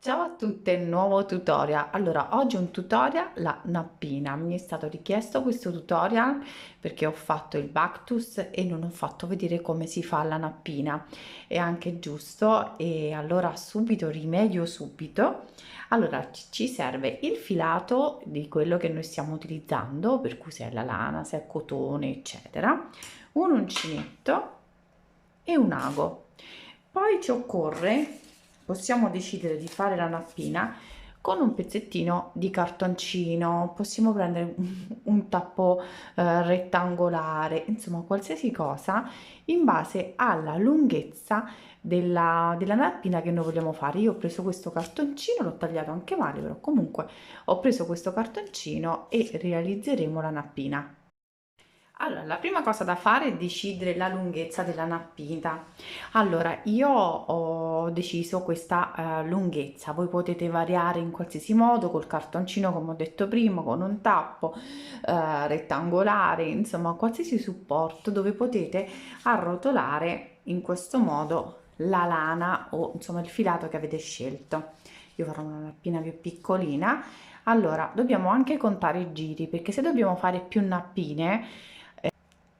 Ciao a tutte, nuovo tutorial. Allora, oggi un tutorial, la nappina. Mi è stato richiesto questo tutorial perché ho fatto il Bactus e non ho fatto vedere come si fa la nappina. È anche giusto e allora subito, rimedio subito. Allora, ci serve il filato di quello che noi stiamo utilizzando, per cui se è la lana, se è cotone, eccetera, un uncinetto e un ago. Poi ci occorre, possiamo decidere di fare la nappina con un pezzettino di cartoncino, possiamo prendere un tappo rettangolare, insomma qualsiasi cosa in base alla lunghezza della nappina che noi vogliamo fare. Io ho preso questo cartoncino, l'ho tagliato anche male, però comunque ho preso questo cartoncino e realizzeremo la nappina. Allora, la prima cosa da fare è decidere la lunghezza della nappina. Allora, io ho deciso questa lunghezza, voi potete variare in qualsiasi modo, col cartoncino, come ho detto prima, con un tappo rettangolare, insomma, qualsiasi supporto dove potete arrotolare in questo modo la lana o insomma il filato che avete scelto. Io farò una nappina più piccolina. Allora, dobbiamo anche contare i giri, perché se dobbiamo fare più nappine,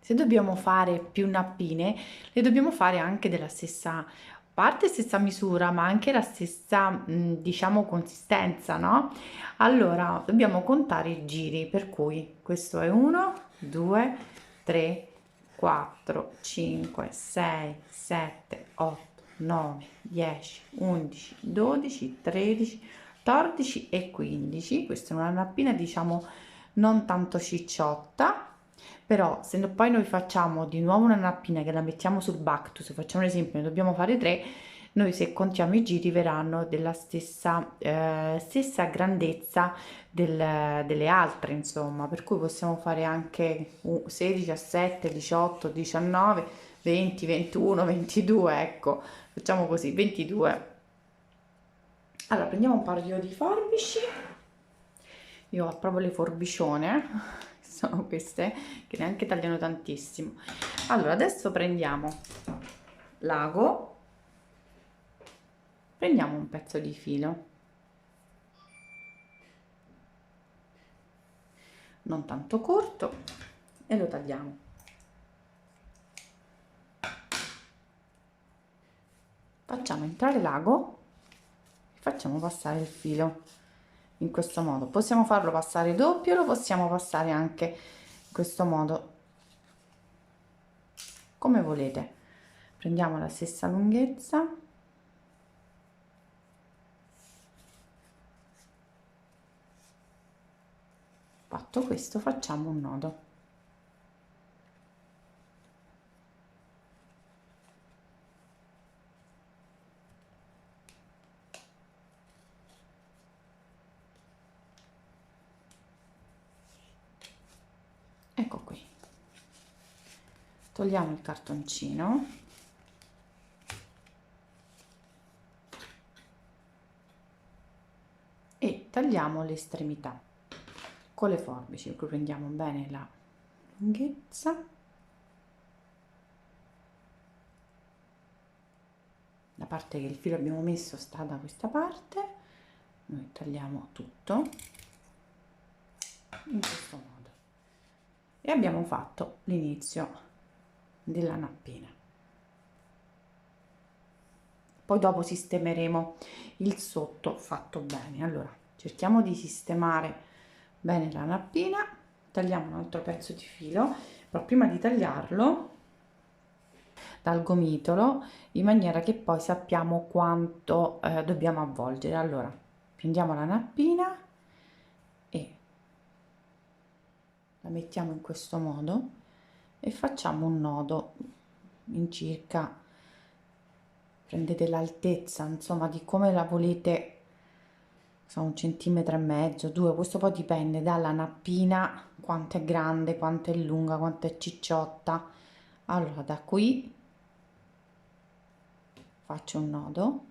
se dobbiamo fare più nappine, le dobbiamo fare anche della stessa parte, stessa misura, ma anche la stessa, diciamo, consistenza, no? Allora, dobbiamo contare i giri, per cui questo è 1, 2, 3, 4, 5, 6, 7, 8, 9, 10, 11, 12, 13, 14 e 15. Questa è una nappina, diciamo, non tanto cicciotta, però se poi noi facciamo di nuovo una nappina che la mettiamo sul Bactus, facciamo un esempio, ne dobbiamo fare 3, noi se contiamo i giri verranno della stessa grandezza delle altre, insomma, per cui possiamo fare anche 16, 17, 18, 19, 20, 21, 22, ecco, facciamo così, 22. Allora prendiamo un paio di forbici, io ho proprio le forbicione, sono queste che neanche tagliano tantissimo. Allora adesso prendiamo l'ago, prendiamo un pezzo di filo, non tanto corto, e lo tagliamo. Facciamo entrare l'ago e facciamo passare il filo in questo modo. Possiamo farlo passare doppio, lo possiamo passare anche in questo modo, come volete. Prendiamo la stessa lunghezza. Fatto questo, facciamo un nodo. Ecco qui. Togliamo il cartoncino e tagliamo le estremità con le forbici, poi prendiamo bene la lunghezza, la parte che il filo abbiamo messo sta da questa parte, noi tagliamo tutto in questo modo e abbiamo fatto l'inizio della nappina. Poi dopo sistemeremo il sotto fatto bene. Allora cerchiamo di sistemare bene la nappina, tagliamo un altro pezzo di filo, però prima di tagliarlo dal gomitolo in maniera che poi sappiamo quanto dobbiamo avvolgere. Allora prendiamo la nappina e la mettiamo in questo modo e facciamo un nodo in circa, prendete l'altezza insomma di come la volete, so, 1,5 cm, 2, questo poi dipende dalla nappina, quanto è grande, quanto è lunga, quanto è cicciotta. Allora da qui faccio un nodo,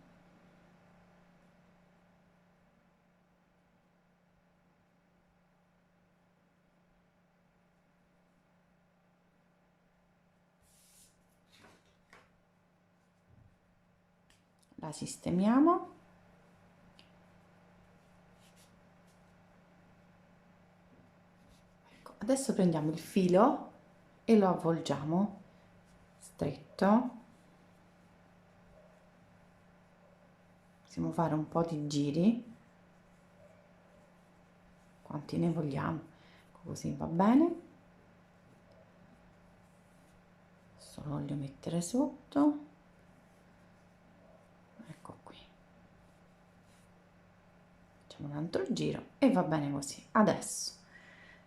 la sistemiamo Adesso prendiamo il filo e lo avvolgiamo stretto. Possiamo fare un po' di giri, quanti ne vogliamo, così va bene. Adesso lo voglio mettere sotto, ecco qui, facciamo un altro giro e va bene così. Adesso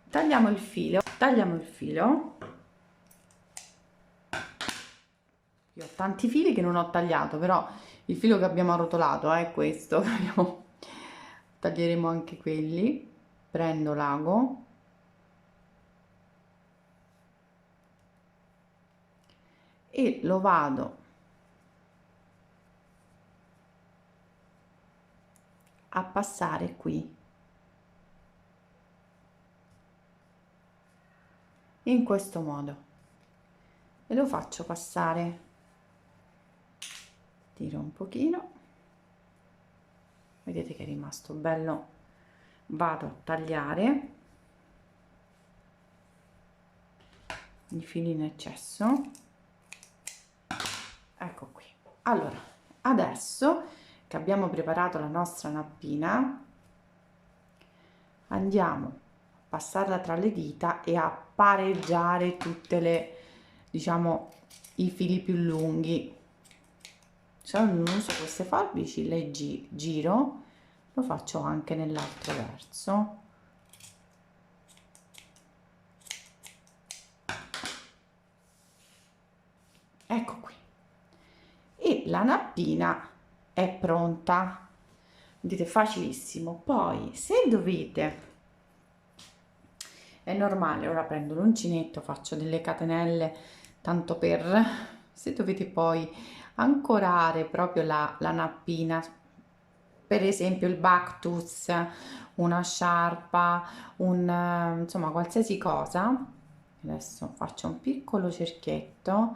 tagliamo il filo, io ho tanti fili che non ho tagliato, però il filo che abbiamo arrotolato è questo. Taglieremo anche quelli. Prendo l'ago e lo vado a passare qui, in questo modo, e lo faccio passare, tiro un pochino, vedete che è rimasto bello. Vado a tagliare i fili in eccesso, ecco qui. Allora, adesso che abbiamo preparato la nostra nappina, andiamo a passarla tra le dita e a pareggiare tutte le, diciamo, i fili più lunghi. Se non uso queste forbici, le giro, lo faccio anche nell'altro verso. Ecco qui. E la nappina è pronta. Vedete, facilissimo. Poi, se dovete, è normale, ora prendo l'uncinetto, faccio delle catenelle, tanto per, se dovete poi ancorare proprio la nappina, per esempio il Bactus, una sciarpa, insomma qualsiasi cosa. Adesso faccio un piccolo cerchietto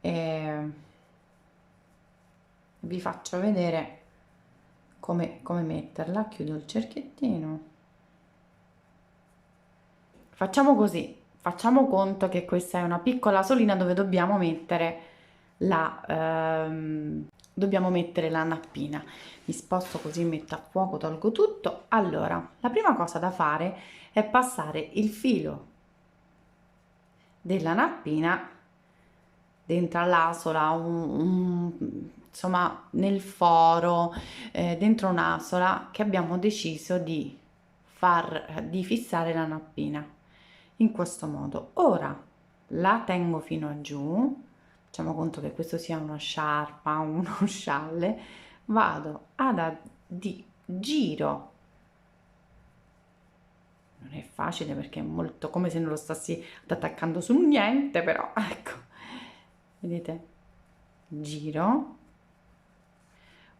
e vi faccio vedere come metterla. Chiudo il cerchiettino. Facciamo così, facciamo conto che questa è una piccola asolina dove dobbiamo mettere dobbiamo mettere la nappina. Mi sposto così, metto a fuoco, tolgo tutto. Allora, la prima cosa da fare è passare il filo della nappina dentro all'asola, insomma nel foro, dentro un'asola che abbiamo deciso di fissare la nappina in questo modo. Ora la tengo fino a giù, facciamo conto che questo sia una sciarpa, uno scialle, vado giro, non è facile perché è molto come se non lo stessi attaccando su niente, però ecco, vedete, giro.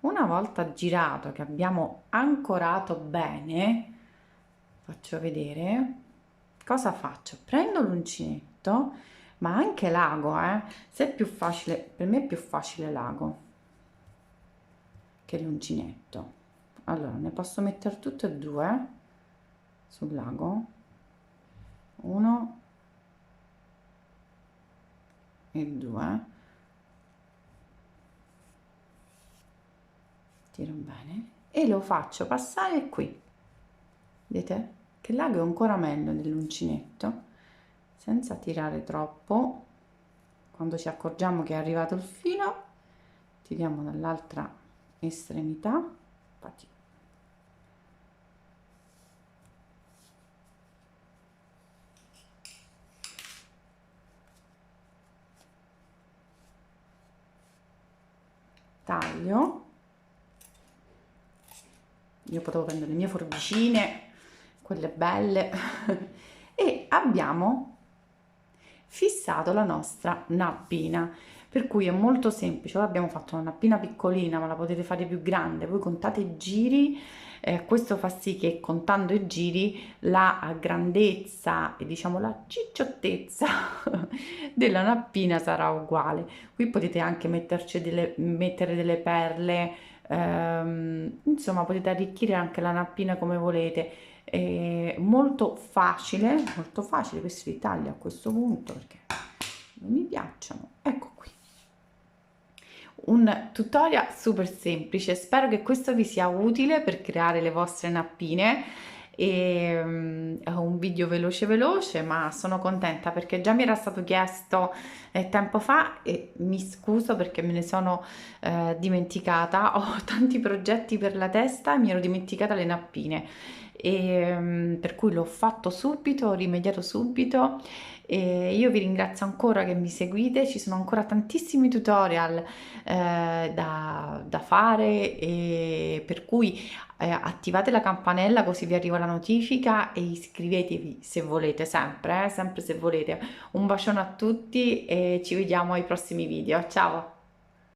Una volta girato, che abbiamo ancorato bene, faccio vedere cosa faccio. Prendo l'uncinetto, ma anche l'ago, se è più facile, per me è più facile l'ago che l'uncinetto. Allora, ne posso mettere tutte e due sul lago, uno e due, tiro bene e lo faccio passare qui, vedete che l'ago è ancora meglio dell'uncinetto, senza tirare troppo. Quando ci accorgiamo che è arrivato il filo, tiriamo dall'altra estremità, infatti taglio. Io potevo prendere le mie forbicine, quelle belle, e abbiamo fissato la nostra nappina, per cui è molto semplice. Ora abbiamo fatto una nappina piccolina, ma la potete fare più grande, voi contate i giri, questo fa sì che contando i giri la grandezza e diciamo la cicciottezza della nappina sarà uguale. Qui potete anche mettere delle perle, insomma potete arricchire anche la nappina come volete. molto facile, questi li taglio a questo punto perché non mi piacciono. Ecco qui, un tutorial super semplice. Spero che questo vi sia utile per creare le vostre nappine. È un video veloce, ma sono contenta perché già mi era stato chiesto tempo fa e mi scuso perché me ne sono dimenticata. Ho tanti progetti per la testa e mi ero dimenticata le nappine, per cui l'ho fatto subito, ho rimediato subito. E io vi ringrazio ancora che mi seguite, ci sono ancora tantissimi tutorial da fare, e per cui attivate la campanella così vi arriva la notifica e iscrivetevi se volete, sempre se volete. Un bacione a tutti e ci vediamo ai prossimi video. Ciao!